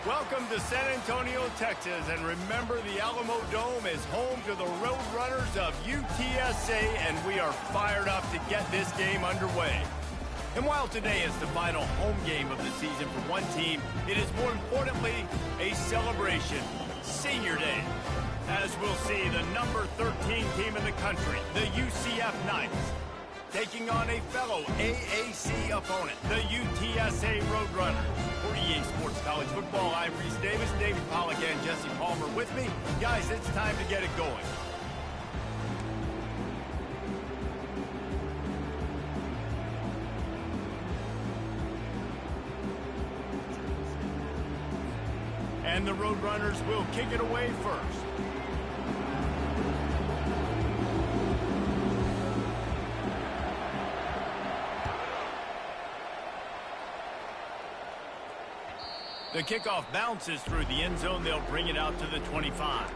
Welcome to San Antonio, Texas, and remember the Alamo Dome is home to the Roadrunners of UTSA, and we are fired up to get this game underway. And while today is the final home game of the season for one team, it is more importantly a celebration, Senior Day. As we'll see, the number 13 team in the country, the UCF Knights, taking on a fellow AAC opponent, the UTSA Roadrunners. For EA Sports College Football, I'm Reese Davis, David Pollack, and Jesse Palmer with me. Guys, it's time to get it going. And the Roadrunners will kick it away first. The kickoff bounces through the end zone. They'll bring it out to the 25.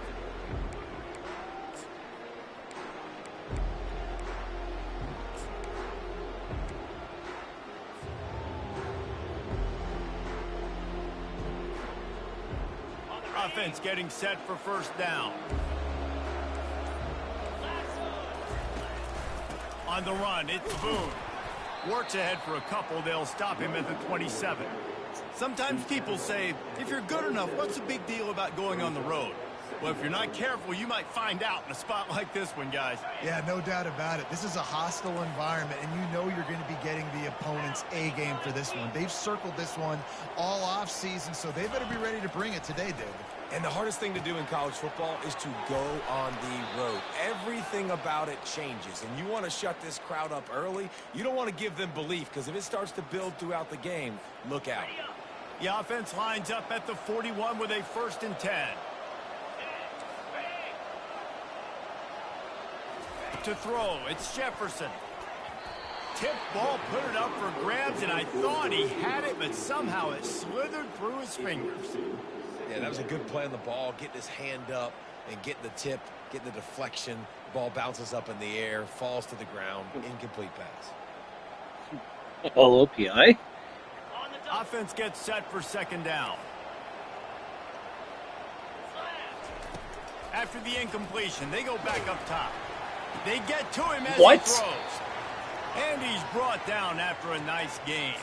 Offense getting set for first down. On the run, it's Boone. Works ahead for a couple. They'll stop him at the 27. Sometimes people say, if you're good enough, what's the big deal about going on the road? Well, if you're not careful, you might find out in a spot like this one, guys. Yeah, no doubt about it. This is a hostile environment, and you know you're going to be getting the opponent's A game for this one. They've circled this one all off season, so they better be ready to bring it today, David. And the hardest thing to do in college football is to go on the road. Everything about it changes, and you want to shut this crowd up early. You don't want to give them belief, because if it starts to build throughout the game, look out. The offense lines up at the 41 with a 1st and 10. To throw, it's Jefferson. Tip ball, put it up for grabs, and I thought he had it, but somehow it slithered through his fingers. Yeah, that was a good play on the ball, getting his hand up and getting the tip, getting the deflection. Ball bounces up in the air, falls to the ground, incomplete pass. All OPI. Offense gets set for 2nd down. After the incompletion, they go back up top. They get to him as he throws. And he's brought down after a nice gain.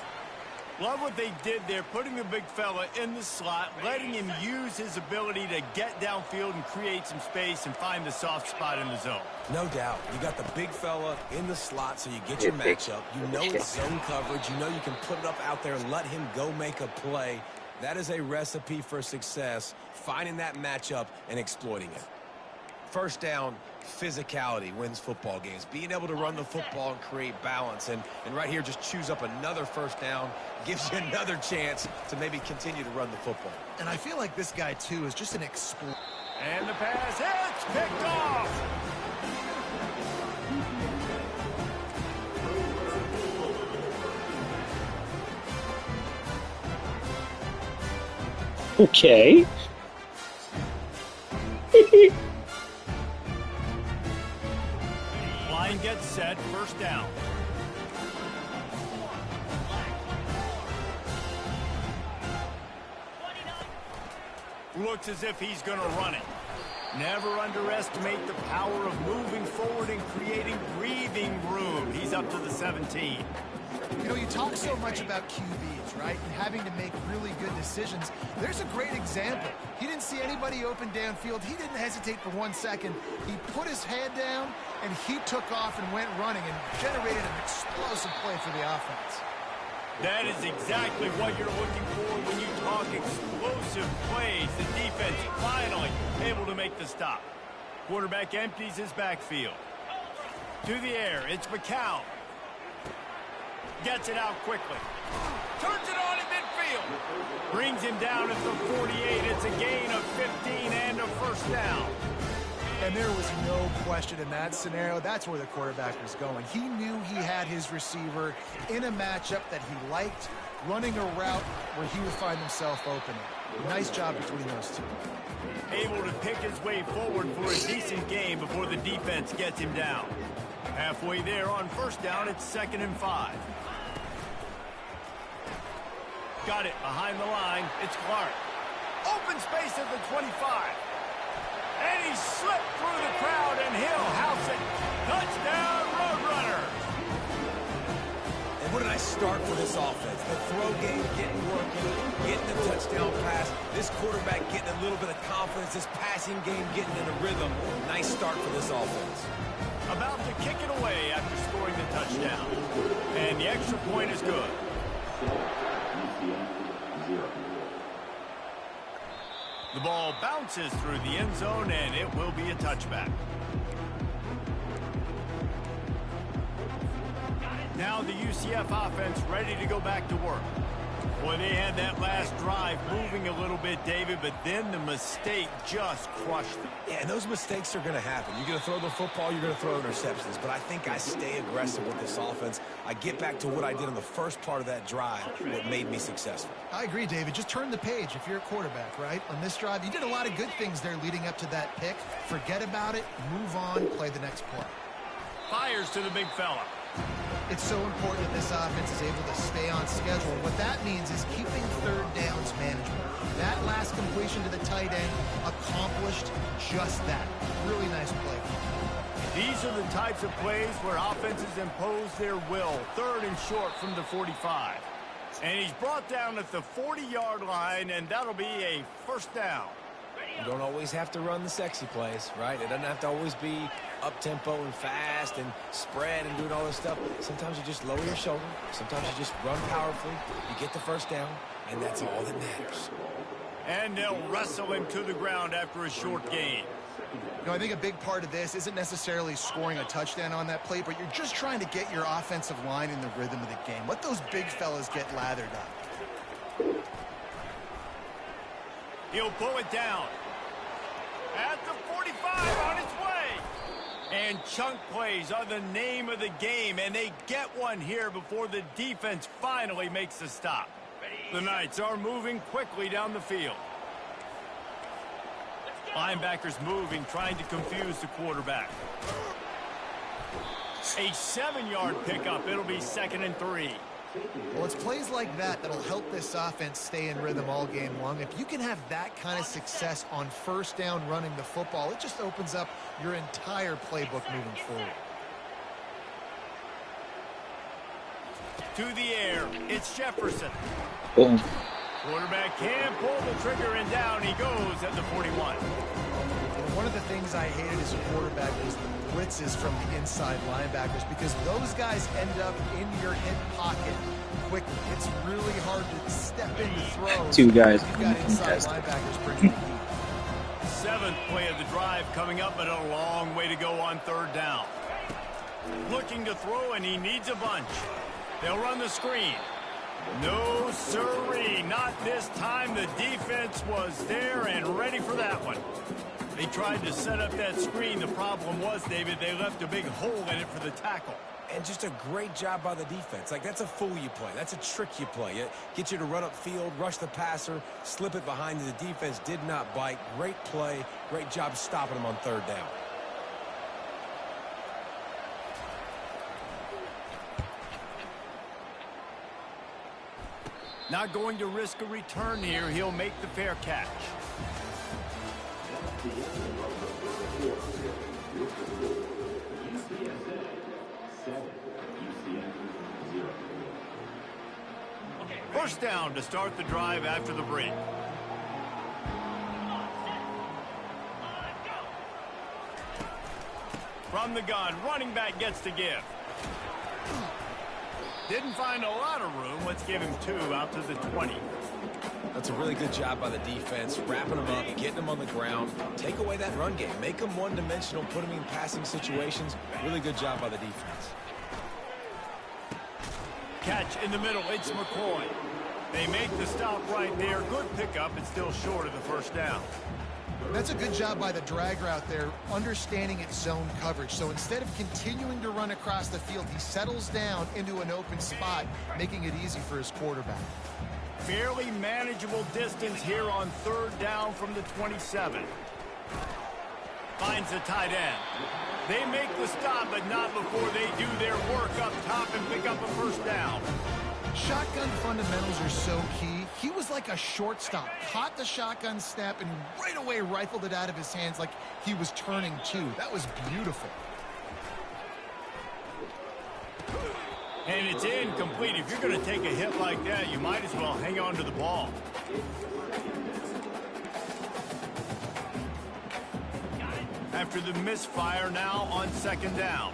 Love what they did there, putting the big fella in the slot, letting him use his ability to get downfield and create some space and find the soft spot in the zone. No doubt. You got the big fella in the slot, so you get your matchup. You know it's zone coverage. You know you can put it up out there and let him go make a play. That is a recipe for success, finding that matchup and exploiting it. First down, physicality wins football games. Being able to run the football and create balance. And right here, just choose up another first down, gives you another chance to maybe continue to run the football. And I feel like this guy, too, is just an explorer. And the pass hits, picked off. Okay. Line gets set, 1st down. Looks as if he's going to run it. Never underestimate the power of moving forward and creating breathing room. He's up to the 17. You know, you talk so much about QBs, right? And having to make really good decisions. There's a great example. He didn't see anybody open downfield. He didn't hesitate for 1 second. He put his head down, and he took off and went running and generated an explosive play for the offense. That is exactly what you're looking for when you talk explosive plays. The defense finally able to make the stop. Quarterback empties his backfield. To the air, it's McCown. Gets it out quickly. Turns it on in midfield. Brings him down at the 48. It's a gain of 15 and a 1st down. And there was no question in that scenario. That's where the quarterback was going. He knew he had his receiver in a matchup that he liked, running a route where he would find himself opening. Nice job between those two. Able to pick his way forward for a decent game before the defense gets him down. Halfway there on 1st down, it's 2nd and 5. Got it behind the line. It's Clark. Open space at the 25. And he slipped through the crowd, and he'll house it. Touchdown, Roadrunners. And what a nice start for this offense. The throw game getting working, getting the touchdown pass. This quarterback getting a little bit of confidence. This passing game getting in a rhythm. Nice start for this offense. About to kick it away after scoring the touchdown. And the extra point is good. The ball bounces through the end zone, and it will be a touchback. Now the UCF offense ready to go back to work. Boy, they had that last drive moving a little bit, David, but then the mistake just crushed them. Yeah, and those mistakes are going to happen. You're going to throw the football, you're going to throw interceptions. But I think I stay aggressive with this offense. I get back to what I did in the first part of that drive that made me successful. I agree, David. Just turn the page if you're a quarterback, right? On this drive, you did a lot of good things there leading up to that pick. Forget about it, move on, play the next play. Fires to the big fella. It's so important that this offense is able to stay on schedule. What that means is keeping third downs manageable. That last completion to the tight end accomplished just that. Really nice play. These are the types of plays where offenses impose their will. Third and short from the 45. And he's brought down at the 40-yard line, and that'll be a first down. You don't always have to run the sexy plays, right? It doesn't have to always be up-tempo and fast and spread and doing all this stuff. Sometimes you just lower your shoulder. Sometimes you just run powerfully. You get the first down, and that's all that matters. And they'll wrestle him to the ground after a short gain. You know, I think a big part of this isn't necessarily scoring a touchdown on that play, but you're just trying to get your offensive line in the rhythm of the game. Let those big fellas get lathered up. He'll pull it down. At the 45 on its way. And chunk plays are the name of the game, and they get one here before the defense finally makes the stop. The Knights are moving quickly down the field. Linebackers moving, trying to confuse the quarterback. A 7-yard pickup. It'll be 2nd and 3. Well, it's plays like that that'll help this offense stay in rhythm all game long. If you can have that kind of success on first down running the football, it just opens up your entire playbook moving forward. To the air, it's Jefferson. Boom. Quarterback can pull the trigger, and down he goes at the 41. One of the things I hated as a quarterback was the blitzes from the inside linebackers, because those guys end up in your hip pocket quickly. It's really hard to step into throws. Two guys. You've got inside linebackers bringing the heat. 7th play of the drive coming up, but a long way to go on 3rd down. Looking to throw, and he needs a bunch. They'll run the screen. No sirree, not this time. The defense was there and ready for that one. They tried to set up that screen. The problem was, David, they left a big hole in it for the tackle. And just a great job by the defense. Like, that's a fool you play. That's a trick you play. It gets you to run upfield, rush the passer, slip it behind you. The defense did not bite. Great play. Great job stopping him on 3rd down. Not going to risk a return here. He'll make the fair catch. First down to start the drive after the break. From the gun, running back gets to give. Didn't find a lot of room. Let's give him 2 out to the 20. That's a really good job by the defense, wrapping them up, getting them on the ground. Take away that run game. Make them one-dimensional, put them in passing situations. Really good job by the defense. Catch in the middle. It's McCoy. They make the stop right there. Good pickup. It's still short of the first down. That's a good job by the drag route there, understanding its zone coverage. So instead of continuing to run across the field, he settles down into an open spot, making it easy for his quarterback. Fairly manageable distance here on 3rd down from the 27. Finds the tight end. They make the stop, but not before they do their work up top and pick up a first down. Shotgun fundamentals are so key. He was like a shortstop, caught the shotgun snap, and right away rifled it out of his hands like he was turning two. That was beautiful. And it's incomplete. If you're going to take a hit like that, you might as well hang on to the ball. After the misfire, now on second down.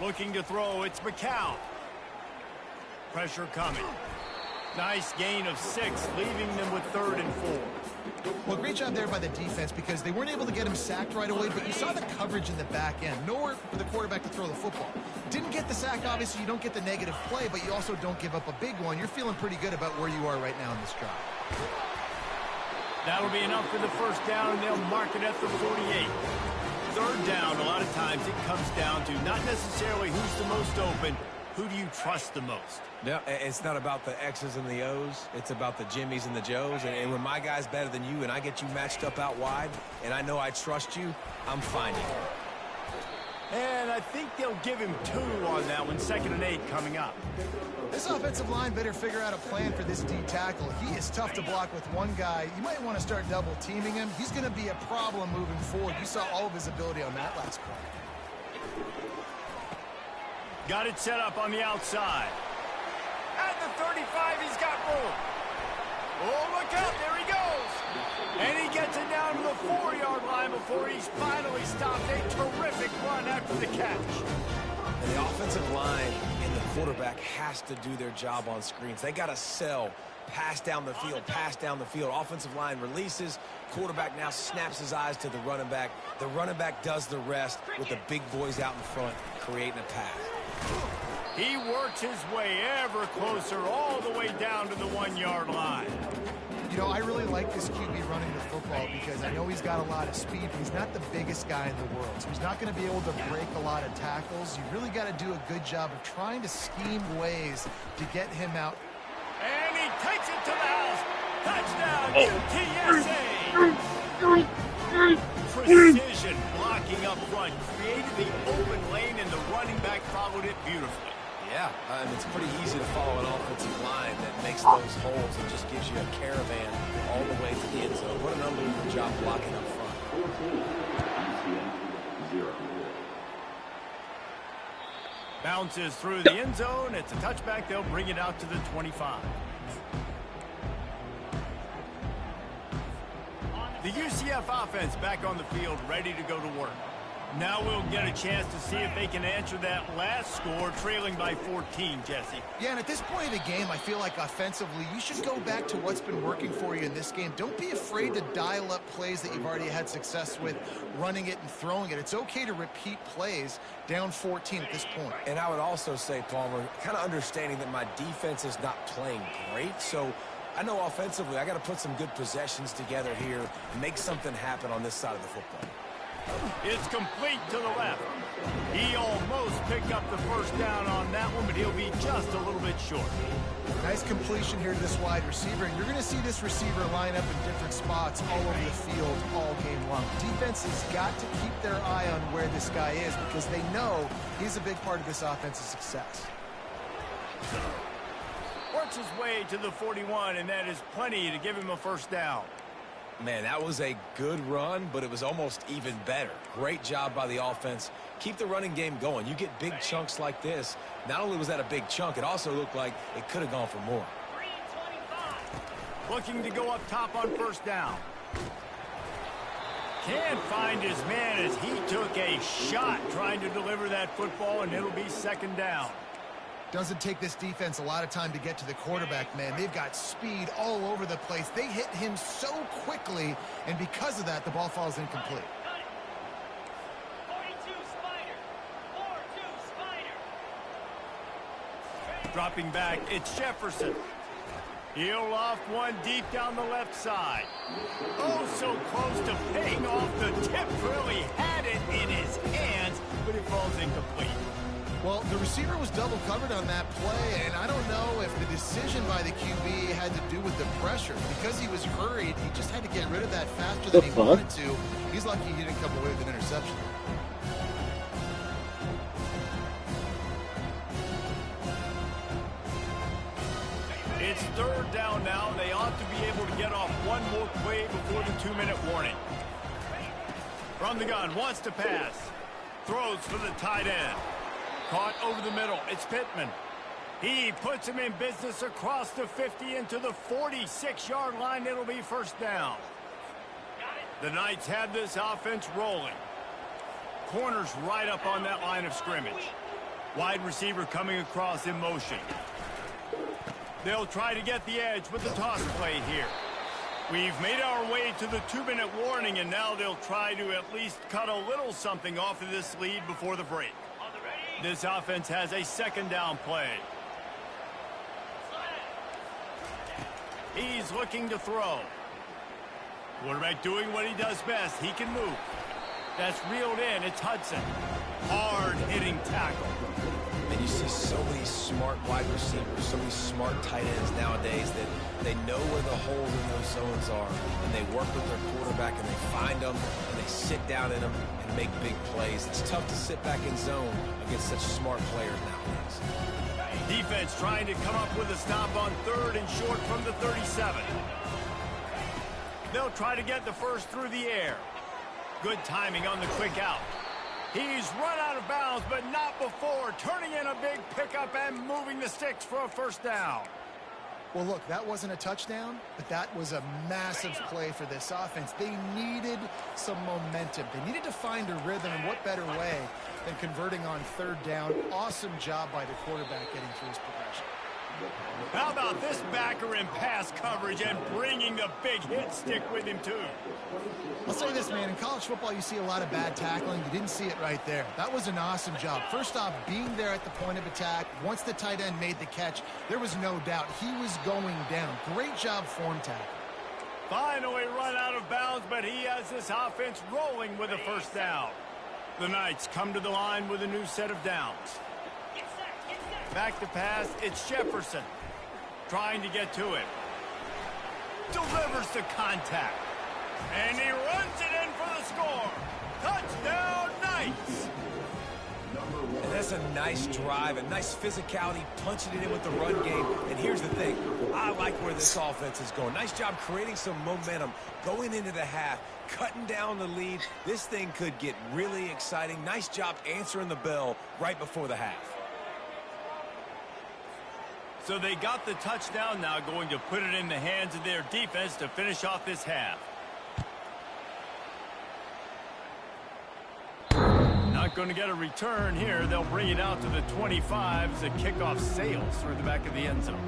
Looking to throw, it's McCown. Pressure coming. Nice gain of 6, leaving them with 3rd and 4. Well, great job there by the defense because they weren't able to get him sacked right away, but you saw the coverage in the back end. Nowhere for the quarterback to throw the football. Didn't get the sack, obviously. You don't get the negative play, but you also don't give up a big one. You're feeling pretty good about where you are right now in this drive. That'll be enough for the first down, and they'll mark it at the 48. Third down, a lot of times it comes down to not necessarily who's the most open, who do you trust the most? Yeah, it's not about the X's and the O's. It's about the Jimmies and the Joes. And when my guy's better than you and I get you matched up out wide and I know I trust you, I'm finding you. And I think they'll give him 2 on that one. 2nd and 8 coming up. This offensive line better figure out a plan for this D tackle. He is tough to block with one guy. You might want to start double teaming him. He's going to be a problem moving forward. You saw all of his ability on that last play. Got it set up on the outside. At the 35, he's got room. Oh, look out, there he goes. And he gets it down to the 4-yard line before he's finally stopped. A terrific run after the catch. And the offensive line and the quarterback has to do their job on screens. They got to sell. Pass down the field, pass down the field. Offensive line releases. Quarterback now snaps his eyes to the running back. The running back does the rest with the big boys out in front creating a pass. He works his way ever closer all the way down to the 1-yard line. You know, I really like this QB running the football because I know he's got a lot of speed, but he's not the biggest guy in the world. So he's not going to be able to break a lot of tackles. You really got to do a good job of trying to scheme ways to get him out. And he takes it to the house. Touchdown, UTSA. Precision blocking up front. Created the open lane, and the running back followed it beautifully. Yeah, it's pretty easy to follow an offensive line that makes those holes and just gives you a caravan all the way to the end zone. What an unbelievable job blocking up front. Bounces through the end zone. It's a touchback. They'll bring it out to the 25. The UCF offense back on the field, ready to go to work. Now we'll get a chance to see if they can answer that last score, trailing by 14, Jesse. Yeah, and at this point of the game, I feel like offensively, you should go back to what's been working for you in this game. Don't be afraid to dial up plays that you've already had success with, running it and throwing it. It's okay to repeat plays down 14 at this point. And I would also say, Palmer, kind of understanding that my defense is not playing great, so I know offensively I got to put some good possessions together here and make something happen on this side of the football. It's complete to the left. He almost picked up the first down on that one, but he'll be just a little bit short. Nice completion here to this wide receiver. And you're going to see this receiver line up in different spots all over the field all game long. Defense has got to keep their eye on where this guy is because they know he's a big part of this offense's success. Works his way to the 41, and that is plenty to give him a first down. Man, that was a good run, but it was almost even better. Great job by the offense. Keep the running game going. You get big chunks like this. Not only was that a big chunk, it also looked like it could have gone for more. Looking to go up top on first down. Can't find his man as he took a shot trying to deliver that football, and it'll be second down. Doesn't take this defense a lot of time to get to the quarterback, man. They've got speed all over the place. They hit him so quickly, and because of that, the ball falls incomplete. 42 Spider. Dropping back, it's Jefferson. He'll off one deep down the left side. Oh, so close to paying off the tip. Really had it in his hands, but it falls incomplete. Well, the receiver was double covered on that play, and I don't know if the decision by the QB had to do with the pressure. Because he was hurried, he just had to get rid of that faster than he wanted to. He's lucky he didn't come away with an interception. It's third down now. They ought to be able to get off one more play before the 2-minute warning. From the gun, wants to pass. Throws for the tight end. Caught over the middle. It's Pittman. He puts him in business across the 50 into the 46-yard line. It'll be first down. The Knights have this offense rolling. Corners right up on that line of scrimmage. Wide receiver coming across in motion. They'll try to get the edge with the toss play here. We've made our way to the 2-minute warning, and now they'll try to at least cut a little something off of this lead before the break. This offense has a second down play. He's looking to throw. Quarterback doing what he does best. He can move. That's reeled in. It's Hudson. Hard-hitting tackle. And you see so many smart wide receivers, so many smart tight ends nowadays that they know where the holes in those zones are, and they work with their quarterback, and they find them, and they sit down in them and make big plays. It's tough to sit back in zone against such smart players nowadays. Defense trying to come up with a stop on third and short from the 37. They'll try to get the first through the air. Good timing on the quick out. He's run out of bounds, but not before turning in a big pickup and moving the sticks for a first down. Well, look, that wasn't a touchdown, but that was a massive play for this offense. They needed some momentum. They needed to find a rhythm, and what better way than converting on third down. Awesome job by the quarterback getting through his progression. How about this backer in pass coverage and bringing the big hit stick with him, too? I'll say this, man. In college football, you see a lot of bad tackling. You didn't see it right there. That was an awesome job. First off, being there at the point of attack. Once the tight end made the catch, there was no doubt he was going down. Great job form tackle. Finally run out of bounds, but he has this offense rolling with a first down. The Knights come to the line with a new set of downs. Back to pass, it's Jefferson. Trying to get to it. Delivers the contact. And he runs it in for the score. Touchdown, Knights! And that's a nice drive, a nice physicality, punching it in with the run game. And here's the thing. I like where this offense is going. Nice job creating some momentum, going into the half, cutting down the lead. This thing could get really exciting. Nice job answering the bell right before the half. So they got the touchdown, now going to put it in the hands of their defense to finish off this half. Not going to get a return here. They'll bring it out to the 25 as the kickoff sails through the back of the end zone.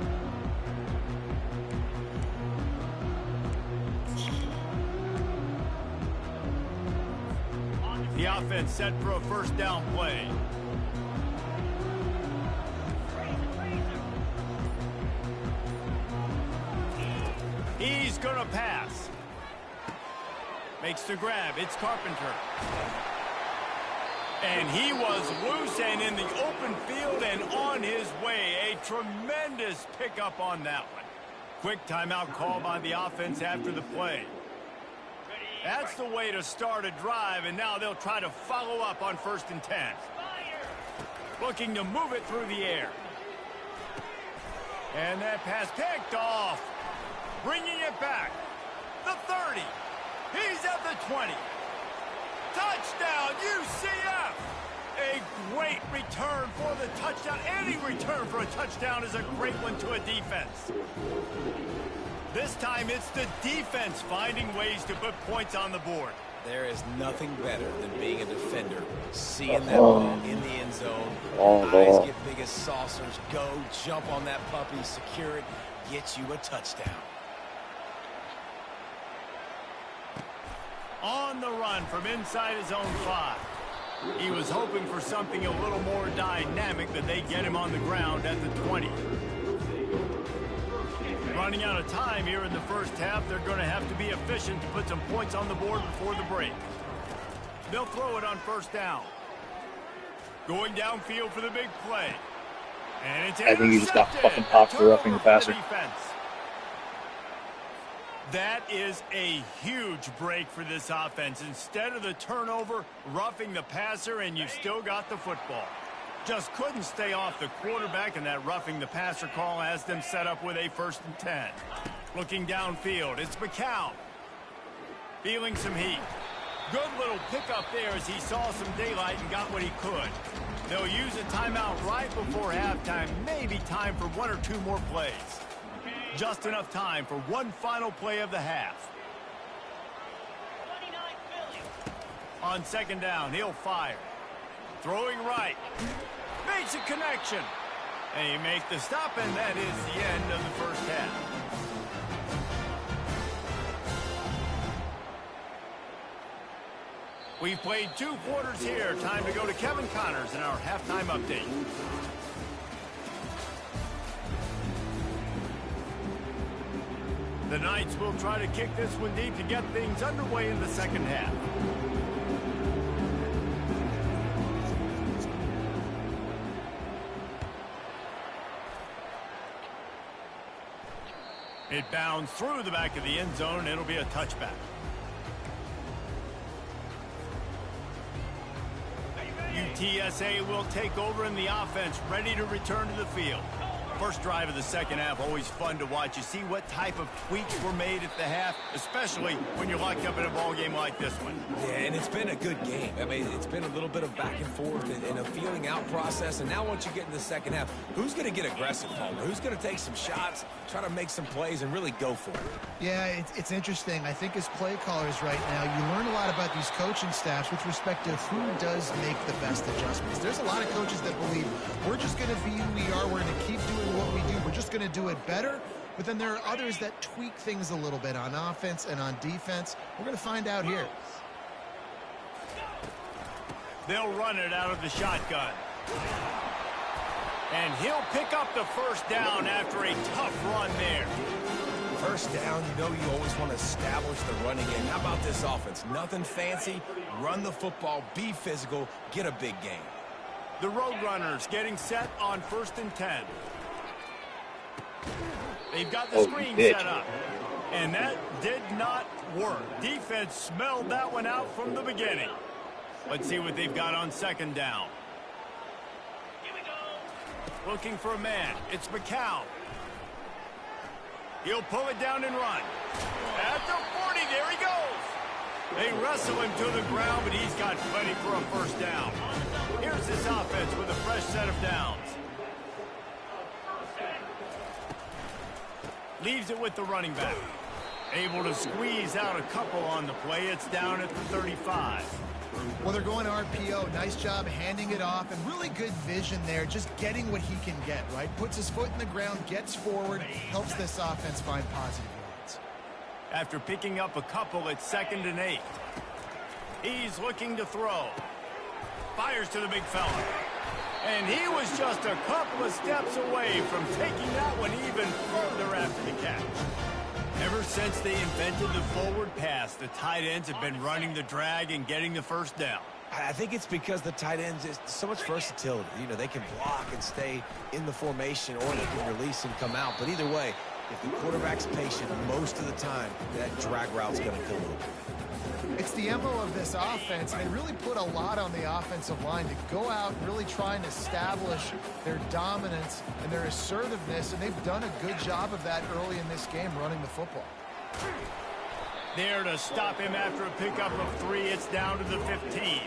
The offense set for a first down play. He's going to pass. Makes the grab. It's Carpenter. And he was loose and in the open field and on his way. A tremendous pickup on that one. Quick timeout call by the offense after the play. That's the way to start a drive, and now they'll try to follow up on 1st and 10. Looking to move it through the air. And that pass picked off. Bringing it back. The 30. He's at the 20. Touchdown, UCF! A great return for the touchdown. Any return for a touchdown is a great one to a defense. This time it's the defense finding ways to put points on the board. There is nothing better than being a defender. Seeing that ball in the end zone. Eyes get big as saucers. Go, jump on that puppy, secure it, get you a touchdown. On the run from inside his own 5. He was hoping for something a little more dynamic, but they get him on the ground at the 20. Running out of time here in the first half, they're going to have to be efficient to put some points on the board before the break. They'll throw it on 1st down. Going downfield for the big play. And it's I think you just got fucking popped for roughing the passer. That is a huge break for this offense. Instead of the turnover, roughing the passer, and you've still got the football. Just couldn't stay off the quarterback, and that roughing the passer call has them set up with a 1st and 10. Looking downfield, it's McCown. Feeling some heat. Good little pickup there as he saw some daylight and got what he could. They'll use a timeout right before halftime. Maybe time for 1 or 2 more plays. Just enough time for one final play of the half. On 2nd down, he'll fire. Throwing right. Makes a connection. And he makes the stop, and that is the end of the first half. We've played 2 quarters here. Time to go to Kevin Connors in our halftime update. The Knights will try to kick this one deep to get things underway in the second half. It bounds through the back of the end zone, and it'll be a touchback. UTSA will take over in the offense, ready to return to the field. First drive of the second half, always fun to watch. You see what type of tweaks were made at the half, especially when you're locked up in a ball game like this one. Yeah, and it's been a good game. I mean, it's been a little bit of back and forth and a feeling out process. And now once you get in the second half, who's going to get aggressive, Palmer? Who's going to take some shots, try to make some plays, and really go for it? Yeah, it's interesting. I think as play callers right now, you learn a lot about these coaching staffs with respect to who does make the best adjustments. There's a lot of coaches that believe we're just going to be who we are. We're going to keep doing what we do. We're just going to do it better. But then there are others that tweak things a little bit on offense and on defense. We're going to find out here. They'll run it out of the shotgun. And he'll pick up the first down after a tough run there. First down, you know you always want to establish the running game. How about this offense? Nothing fancy. Run the football, be physical, get a big gain. The Roadrunners getting set on 1st and 10. They've got the screen set up. And that did not work. Defense smelled that one out from the beginning. Let's see what they've got on 2nd down. Looking for a man. It's McCown. He'll pull it down and run. At the 40, there he goes. They wrestle him to the ground, but he's got plenty for a first down. Here's this offense with a fresh set of downs. Leaves it with the running back. Able to squeeze out a couple on the play. It's down at the 35. Well, they're going to RPO. Nice job handing it off, and really good vision there, just getting what he can get, right? Puts his foot in the ground, gets forward, helps this offense find positive yards. After picking up a couple, it's 2nd and 8. He's looking to throw. Fires to the big fella. And he was just a couple of steps away from taking that one even further after the catch. Ever since they invented the forward pass, the tight ends have been running the drag and getting the first down. I think it's because the tight ends is so much versatility. You know, they can block and stay in the formation, or they can release and come out. But either way, if the quarterback's patient, most of the time, that drag route's going to kill him. It's the MO of this offense, and they really put a lot on the offensive line to go out and really try and establish their dominance and their assertiveness, and they've done a good job of that early in this game running the football. There to stop him after a pickup of 3. It's down to the 15.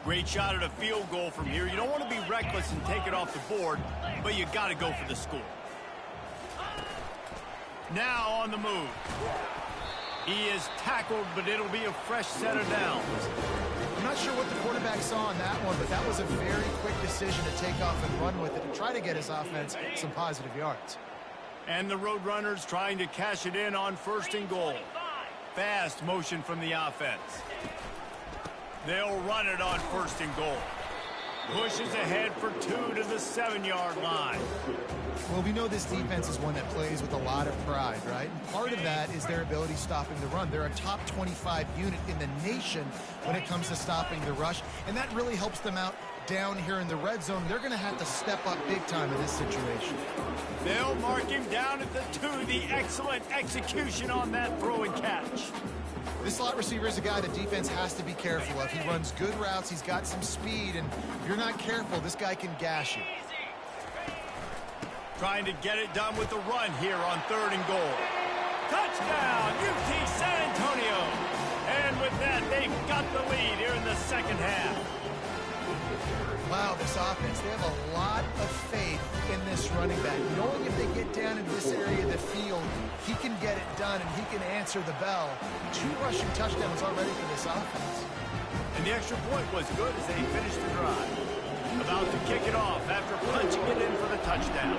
Great shot at a field goal from here. You don't want to be reckless and take it off the board, but you got to go for the score. Now on the move. He is tackled, but it'll be a fresh set of downs. I'm not sure what the quarterback saw on that one, but that was a very quick decision to take off and run with it to try to get his offense some positive yards. And the Roadrunners trying to cash it in on 1st and goal. Fast motion from the offense. They'll run it on 1st and goal. Pushes ahead for 2 to the 7-yard line. Well, we know this defense is one that plays with a lot of pride, right? And part of that is their ability stopping the run. They're a top 25 unit in the nation when it comes to stopping the rush, and that really helps them out down here in the red zone. They're going to have to step up big time in this situation. They'll mark him down at the 2. The excellent execution on that throw and catch. This slot receiver is a guy the defense has to be careful of. He runs good routes. He's got some speed, and if you're not careful, this guy can gash you. Trying to get it done with the run here on 3rd and goal. Touchdown, UT San Antonio. And with that, they've got the lead here in the second half. Wow, this offense, they have a lot of faith in this running back. Knowing if they get down into this area of the field, he can get it done and he can answer the bell. 2 rushing touchdowns already for this offense. And the extra point was good as they finished the drive. About to kick it off after punching it in for the touchdown.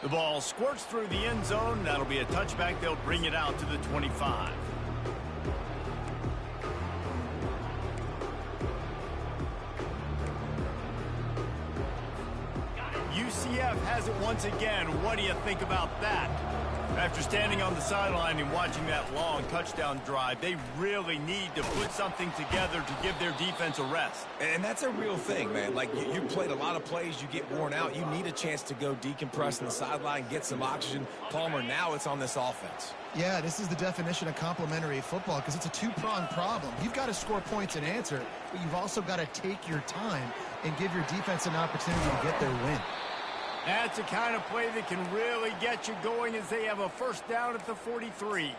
The ball squirts through the end zone. That'll be a touchback. They'll bring it out to the 25. UCF has it once again. What do you think about that? After standing on the sideline and watching that long touchdown drive, they really need to put something together to give their defense a rest. And that's a real thing, man. Like, you played a lot of plays, you get worn out. You need a chance to go decompress on the sideline, get some oxygen. Palmer, now it's on this offense. Yeah, this is the definition of complementary football because it's a 2-pronged problem. You've got to score points and answer, but you've also got to take your time and give your defense an opportunity to get their win. That's the kind of play that can really get you going as they have a first down at the 43.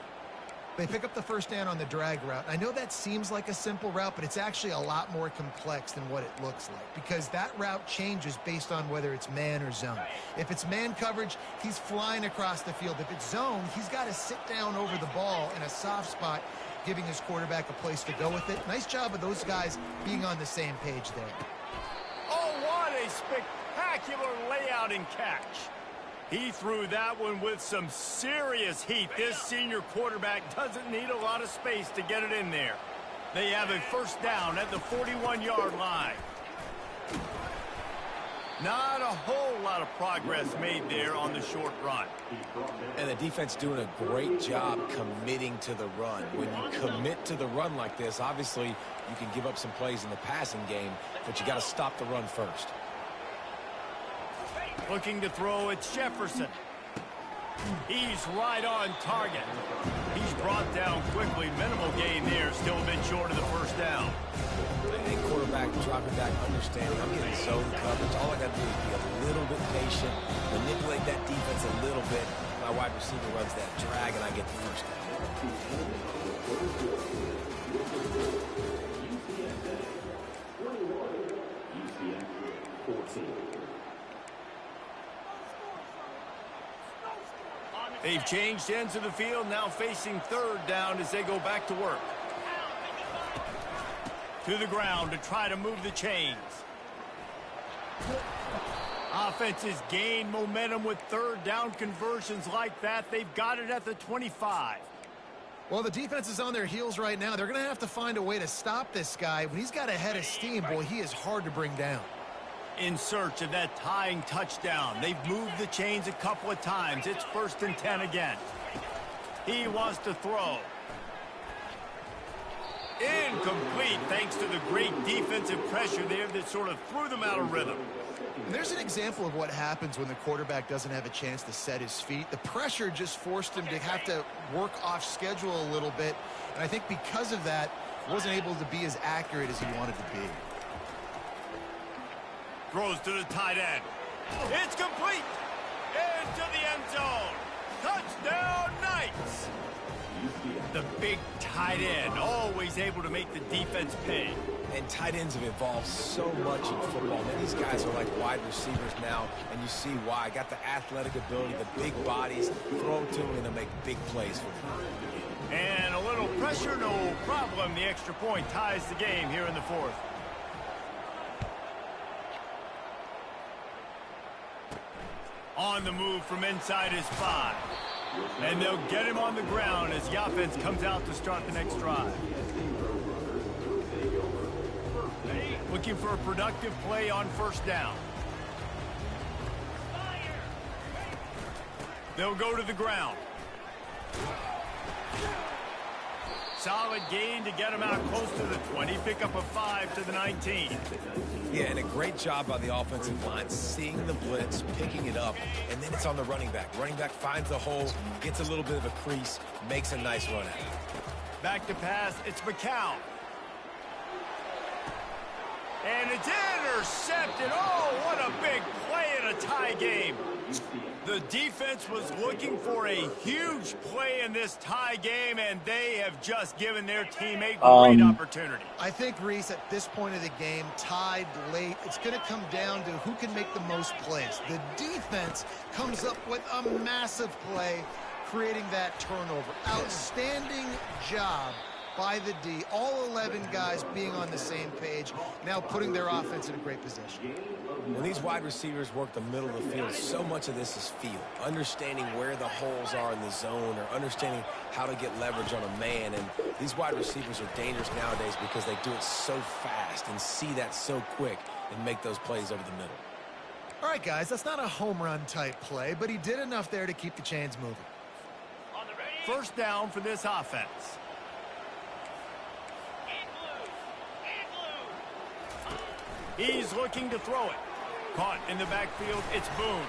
They pick up the first down on the drag route. I know that seems like a simple route, but it's actually a lot more complex than what it looks like because that route changes based on whether it's man or zone. If it's man coverage, he's flying across the field. If it's zone, he's got to sit down over the ball in a soft spot, giving his quarterback a place to go with it. Nice job of those guys being on the same page there. Oh, what a spectacular layout and catch. He threw that one with some serious heat. This senior quarterback doesn't need a lot of space to get it in there. They have a first down at the 41-yard line. Not a whole lot of progress made there on the short run. And the defense doing a great job committing to the run. When you commit to the run like this, obviously you can give up some plays in the passing game, but you got to stop the run first. Looking to throw, it's Jefferson. He's right on target. He's brought down quickly. Minimal gain there, still a bit short of the first down. And quarterback dropping back, understanding I'm getting zone coverage. All I got to do is be a little bit patient, manipulate that defense a little bit. My wide receiver runs that drag, and I get the first down. They've changed ends of the field, now facing third down as they go back to work. To the ground to try to move the chains. Offenses gain momentum with third down conversions like that. They've got it at the 25. Well, the defense is on their heels right now. They're going to have to find a way to stop this guy. When he's got a head of steam, boy, he is hard to bring down. In search of that tying touchdown. They've moved the chains a couple of times. It's 1st and 10 again. He wants to throw. Incomplete thanks to the great defensive pressure there that sort of threw them out of rhythm. And there's an example of what happens when the quarterback doesn't have a chance to set his feet. The pressure just forced him to have to work off schedule a little bit. And I think because of that, wasn't able to be as accurate as he wanted to be. Throws to the tight end. It's complete. Into the end zone. Touchdown, Knights. The big tight end, always able to make the defense pay. And tight ends have evolved so much in football. Man, these guys are like wide receivers now, and you see why. Got the athletic ability, the big bodies, throw to them, and they'll make big plays for them. And a little pressure, no problem. The extra point ties the game here in the 4th. On the move from inside his 5. And they'll get him on the ground as the offense comes out to start the next drive. Looking for a productive play on first down. They'll go to the ground. Solid gain to get him out close to the 20. Pick up a 5 to the 19. Yeah, and a great job by the offensive line, seeing the blitz, picking it up, and then it's on the running back. Running back finds the hole, gets a little bit of a crease, makes a nice run at it. Back to pass, it's McCown. And it's intercepted. Oh, what a big play in a tie game. The defense was looking for a huge play in this tie game, and they have just given their team a great opportunity. I think, Reese, at this point of the game, tied late, it's going to come down to who can make the most plays. The defense comes up with a massive play, creating that turnover. Outstanding job by the D. All 11 guys being on the same page, now putting their offense in a great position. When these wide receivers work the middle of the field, so much of this is feel. Understanding where the holes are in the zone, or understanding how to get leverage on a man. And these wide receivers are dangerous nowadays because they do it so fast and see that so quick and make those plays over the middle. All right, guys, that's not a home run type play, but he did enough there to keep the chains moving. First down for this offense. He's looking to throw it. Caught in the backfield, it's Boone.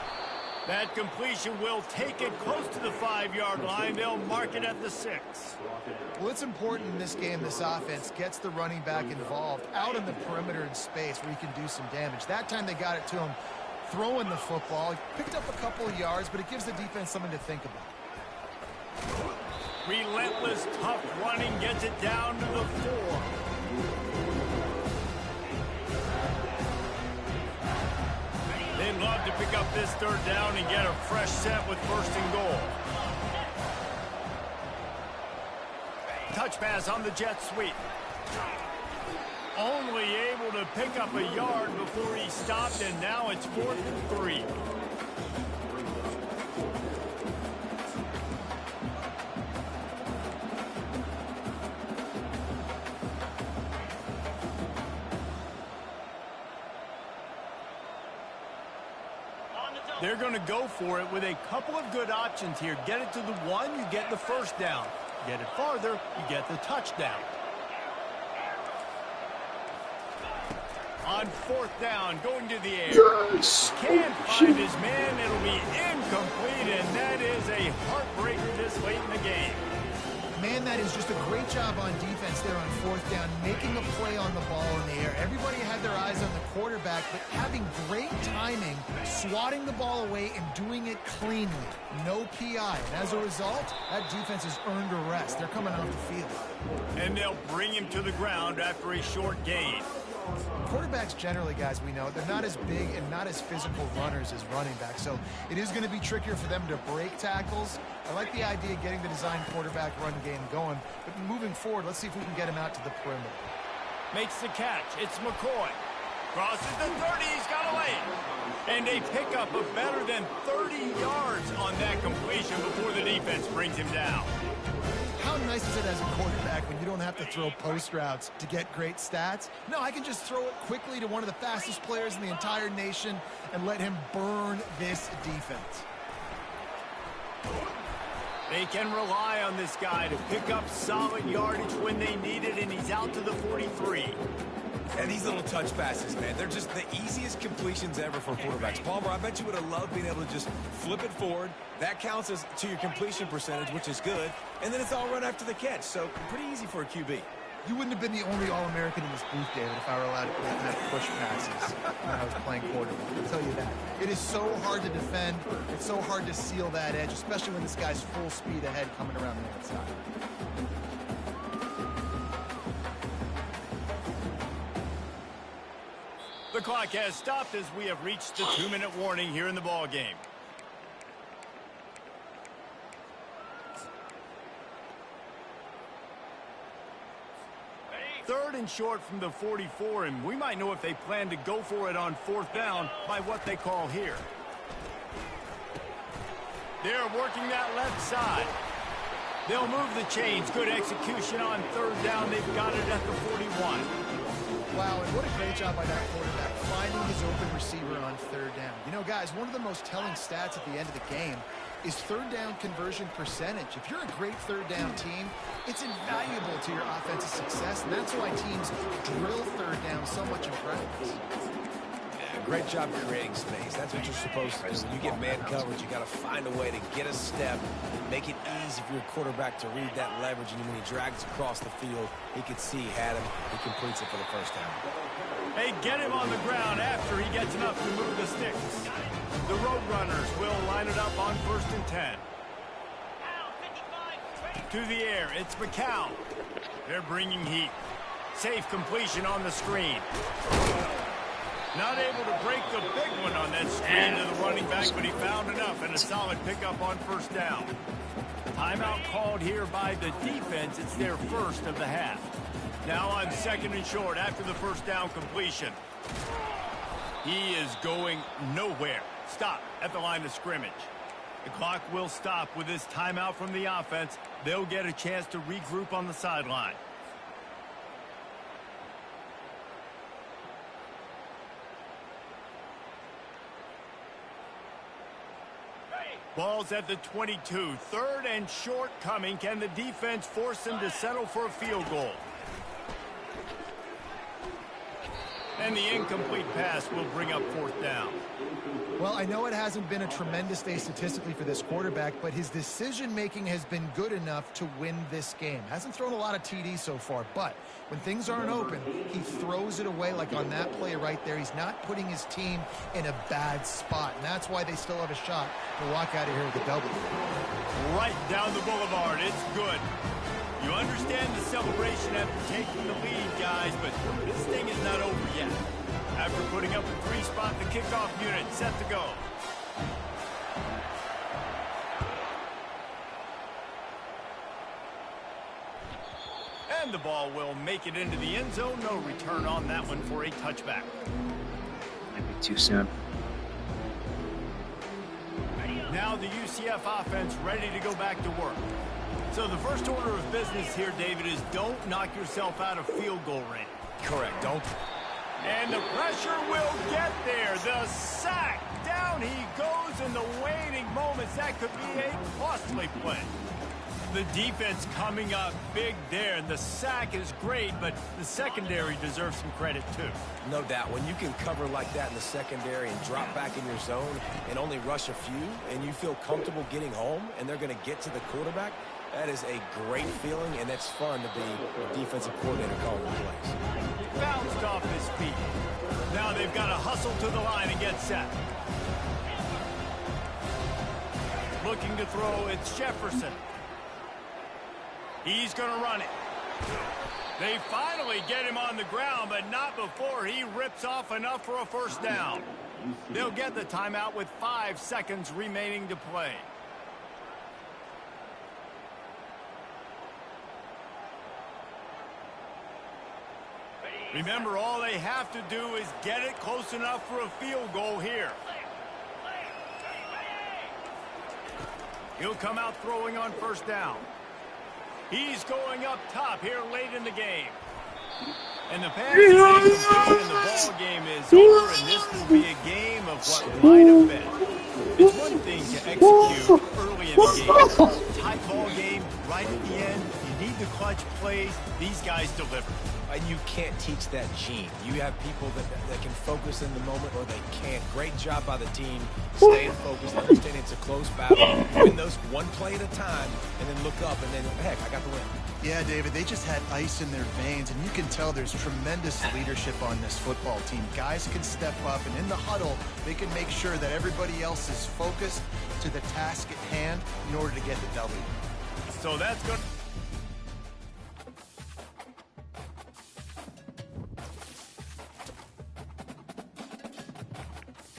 That completion will take it close to the 5-yard line. They'll mark it at the 6. Well, it's important in this game this offense gets the running back involved out in the perimeter in space where he can do some damage. That time they got it to him throwing the football. He picked up a couple of yards, but it gives the defense something to think about. Relentless, tough running gets it down to the 4. They'd love to pick up this third down and get a fresh set with first and goal. Touch pass on the jet sweep. Only able to pick up a yard before he stopped, and now it's 4th and 3. They're going to go for it with a couple of good options here. Get it to the 1, you get the first down. Get it farther, you get the touchdown. On 4th down, going to the air. Yes. Can't find his man. It'll be incomplete, and that is a heartbreaker this late in the game. Man, that is just a great job on defense there on 4th down, making a play on the ball in the air. Everybody had their eyes on the quarterback, but having great timing, swatting the ball away and doing it cleanly. No PI. And as a result, that defense has earned a rest. They're coming off the field. And they'll bring him to the ground after a short gain. Quarterbacks generally, guys, we know, they're not as big and not as physical runners as running backs, so it is going to be trickier for them to break tackles. I like the idea of getting the design quarterback run game going, but moving forward, let's see if we can get him out to the perimeter. Makes the catch. It's McCoy. Crosses the 30. He's got a lane. And a pickup of better than 30 yards on that completion before the defense brings him down. How nice is it as a quarterback when you don't have to throw post routes to get great stats? No, I can just throw it quickly to one of the fastest players in the entire nation and let him burn this defense. They can rely on this guy to pick up solid yardage when they need it, and he's out to the 43. And these little touch passes, man, they're just the easiest completions ever for quarterbacks. Palmer, I bet you would have loved being able to just flip it forward. That counts as to your completion percentage, which is good. And then it's all run after the catch. So pretty easy for a QB. You wouldn't have been the only All-American in this booth, David, if I were allowed to have push passes when I was playing quarterback. I'll tell you that. It is so hard to defend. It's so hard to seal that edge, especially when this guy's full speed ahead coming around the outside. The clock has stopped as we have reached the 2-minute warning here in the ball game. Third and short from the 44, and we might know if they plan to go for it on 4th down by what they call here. They're working that left side. They'll move the chains. Good execution on 3rd down. They've got it at the 41. Wow, and what a great job by that quarterback, finding his open receiver on 3rd down. You know, guys, one of the most telling stats at the end of the game is third down conversion percentage. If you're a great third down team, it's invaluable to your offensive success, and that's why teams drill third down so much in practice. Great job creating space. That's what you're supposed to do. When you get man coverage, you got to find a way to get a step, make it easy for your quarterback to read that leverage, and when he drags across the field, he can see he had him. He completes it for the first down. Hey, get him on the ground after he gets enough to move the sticks. The Roadrunners will line it up on 1st and 10. To the air, it's McCown. They're bringing heat. Safe completion on the screen. Not able to break the big one on that screen to the running back, but he found enough and a solid pickup on 1st down. Timeout called here by the defense. It's their first of the half. Now on 2nd and short after the 1st down completion. He is going nowhere. Stop at the line of scrimmage. The clock will stop with this timeout from the offense. They'll get a chance to regroup on the sideline. Ball's at the 22. 3rd and short coming. Can the defense force them to settle for a field goal? And the incomplete pass will bring up 4th down. Well, I know it hasn't been a tremendous day statistically for this quarterback, but his decision-making has been good enough to win this game. Hasn't thrown a lot of TDs so far, but when things aren't open, he throws it away like on that play right there. He's not putting his team in a bad spot, and that's why they still have a shot to walk out of here with a W. Right down the boulevard. It's good. You understand the celebration after taking the lead, guys, but this thing is not over yet. After putting up a 3-spot, the kickoff unit set to go. And the ball will make it into the end zone. No return on that one for a touchback. Might be too soon. Now the UCF offense ready to go back to work. So the first order of business here, David, is don't knock yourself out of field goal range. Correct. Don't. And the pressure will get there. The sack. Down he goes in the waiting moments. That could be a costly play. The defense coming up big there. And the sack is great, but the secondary deserves some credit too. No doubt. When you can cover like that in the secondary and drop back in your zone and only rush a few, and you feel comfortable getting home, and they're going to get to the quarterback, that is a great feeling, and it's fun to be a defensive coordinator calling the plays. Bounced off his feet. Now they've got to hustle to the line and get set. Looking to throw, it's Jefferson. He's going to run it. They finally get him on the ground, but not before he rips off enough for a 1st down. They'll get the timeout with 5 seconds remaining to play. Remember, all they have to do is get it close enough for a field goal here. He'll come out throwing on 1st down. He's going up top here late in the game. And the pass is incomplete, and the ball game is over, and this will be a game of what might have been. It's one thing to execute early in the game. Tight ball game, right at the end. You need the clutch plays. These guys deliver. And you can't teach that gene. You have people that can focus in the moment, or they can't. Great job by the team, staying focused, understanding it's a close battle, win those one play at a time, and then look up, and then, heck, I got the win. Yeah, David, they just had ice in their veins, and you can tell there's tremendous leadership on this football team. Guys can step up, and in the huddle, they can make sure that everybody else is focused to the task at hand in order to get the W. So that's good.